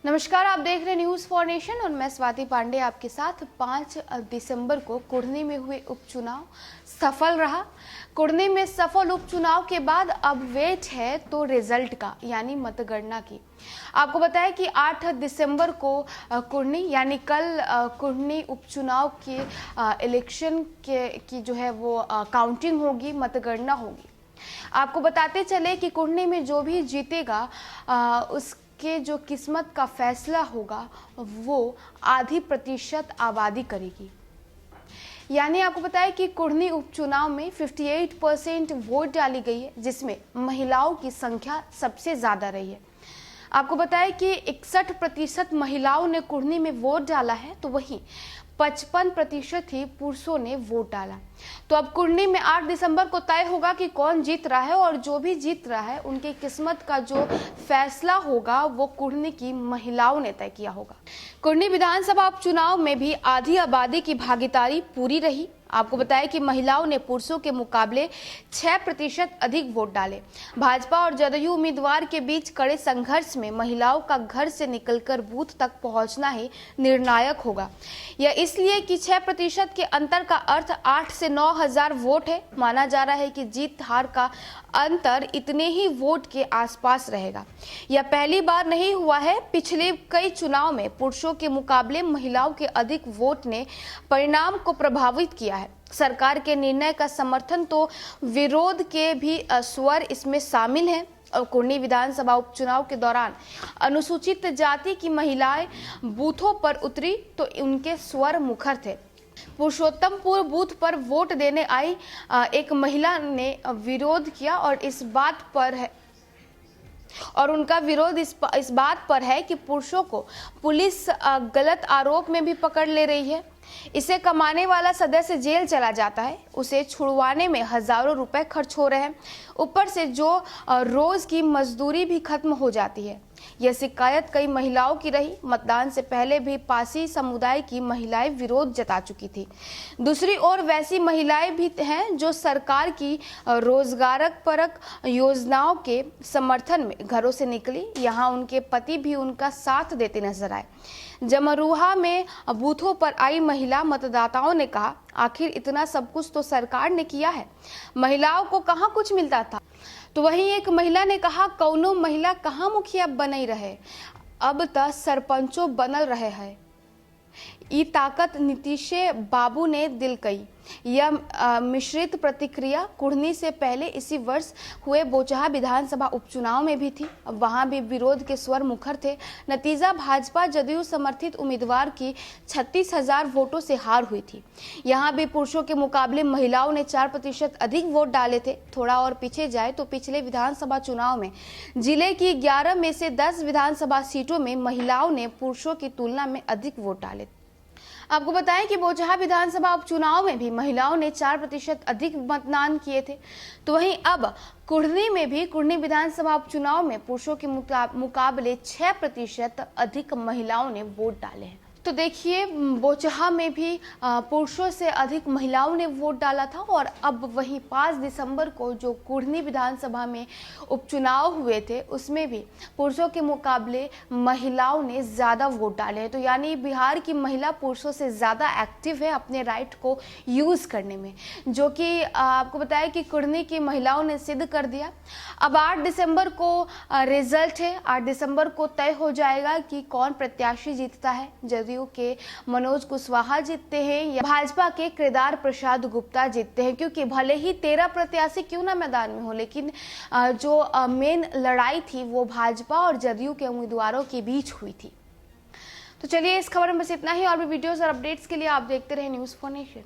नमस्कार, आप देख रहे न्यूज फॉर नेशन और मैं स्वाति पांडे आपके साथ। 5 दिसंबर को कुढ़नी में हुए उपचुनाव सफल रहा। कुढ़नी में सफल उपचुनाव के बाद अब वेट है तो रिजल्ट का, यानी मतगणना की। आपको बताएं कि 8 दिसंबर को कुढ़नी यानी कल कुढ़नी उपचुनाव के इलेक्शन की जो है वो काउंटिंग होगी, मतगणना होगी। आपको बताते चले कि कुढ़नी में जो भी जीतेगा उसके जो किस्मत का फैसला होगा वो आधी प्रतिशत आबादी करेगी। यानी आपको बताया कि कुढ़नी उपचुनाव में 58% वोट डाली गई है, जिसमें महिलाओं की संख्या सबसे ज्यादा रही है। आपको बताया कि 61% महिलाओं ने कुढ़नी में वोट डाला है, तो वहीं 55% ही पुरुषों ने वोट डाला। तो अब कुढ़नी में 8 दिसंबर को तय होगा कि कौन जीत रहा है, और जो भी जीत रहा है उनकी किस्मत का जो फैसला होगा वो कुढ़नी की महिलाओं ने तय किया होगा। कुढ़नी विधानसभा उपचुनाव में भी आधी आबादी की भागीदारी पूरी रही। आपको बताया कि महिलाओं ने पुरुषों के मुकाबले 6% अधिक वोट डाले। भाजपा और जदयू उम्मीदवार के बीच कड़े संघर्ष में महिलाओं का घर से निकलकर बूथ तक पहुंचना ही निर्णायक होगा। यह इसलिए कि 6% के अंतर का अर्थ 8 से 9 हजार वोट है। माना जा रहा है कि जीत हार का अंतर इतने ही वोट के आसपास रहेगा। यह पहली बार नहीं हुआ है। पिछले कई चुनाव में पुरुषों के मुकाबले महिलाओं के अधिक वोट ने परिणाम को प्रभावित किया है। सरकार के निर्णय का समर्थन तो विरोध के भी स्वर इसमें शामिल हैं। और कुढ़नी विधानसभा उपचुनाव के दौरान अनुसूचित जाति की महिलाएं बूथों पर उतरी तो उनके स्वर मुखर थे। पुरुषोत्तमपुर बूथ पर वोट देने आई एक महिला ने विरोध किया और उनका विरोध इस बात पर है कि पुरुषों को पुलिस गलत आरोप में भी पकड़ ले रही है। इसे कमाने वाला सदस्य जेल चला जाता है, उसे छुड़वाने में हजारों रुपए खर्च हो रहे हैं। ऊपर से जो रोज की मजदूरी भी खत्म हो जाती है। यह शिकायत कई महिलाओं की रही। मतदान से पहले भी पासी समुदाय की महिलाएं विरोध जता चुकी थी। दूसरी ओर वैसी महिलाएं भी हैं जो सरकार की रोजगारपरक योजनाओं के समर्थन में घरों से निकली। यहाँ उनके पति भी उनका साथ देते नजर आए। जमरूहा में बूथों पर आई महिला मतदाताओं ने कहा, आखिर इतना सब कुछ तो सरकार ने किया है, महिलाओं को कहाँ कुछ मिलता था। तो वहीं एक महिला ने कहा, कौनो महिला कहाँ मुखिया बनई रहे, अब त सरपंचों बनल रहे हैं। ई ताकत नीतीशे बाबू ने दिल कई। यह मिश्रित प्रतिक्रिया कुढ़नी से पहले इसी वर्ष हुए बोचहा विधानसभा उपचुनाव में भी थी। वहां भी विरोध के स्वर मुखर थे। नतीजा भाजपा जदयू समर्थित उम्मीदवार की 36,000 वोटों से हार हुई थी। यहां भी पुरुषों के मुकाबले महिलाओं ने 4% अधिक वोट डाले थे। थोड़ा और पीछे जाए तो पिछले विधानसभा चुनाव में जिले की 11 में से 10 विधानसभा सीटों में महिलाओं ने पुरुषों की तुलना में अधिक वोट डाले। आपको बताएं कि बोचहा विधानसभा उपचुनाव में भी महिलाओं ने 4% अधिक मतदान किए थे। तो वहीं अब कुढ़नी में भी कुढ़नी विधानसभा उपचुनाव में पुरुषों के मुकाबले 6% अधिक महिलाओं ने वोट डाले हैं। तो देखिए, बोचहा में भी पुरुषों से अधिक महिलाओं ने वोट डाला था, और अब वहीं 5 दिसंबर को जो कुढ़नी विधानसभा में उपचुनाव हुए थे उसमें भी पुरुषों के मुकाबले महिलाओं ने ज़्यादा वोट डाले हैं। तो यानी बिहार की महिला पुरुषों से ज़्यादा एक्टिव है अपने राइट को यूज़ करने में, जो कि आपको बताया कि कुढ़नी की महिलाओं ने सिद्ध कर दिया। अब 8 दिसंबर को रिजल्ट है। 8 दिसंबर को तय हो जाएगा कि कौन प्रत्याशी जीतता है। जदयू के मनोज कुशवाहा जीतते हैं या भाजपा के केदार प्रसाद गुप्ता जीतते हैं, क्योंकि भले ही 13 प्रत्याशी क्यों ना मैदान में हो, लेकिन जो मेन लड़ाई थी वो भाजपा और जदयू के उम्मीदवारों के बीच हुई थी। तो चलिए, इस खबर में बस इतना ही। और भी वीडियोस और अपडेट्स के लिए आप देखते रहे न्यूज़ फॉर नेशन।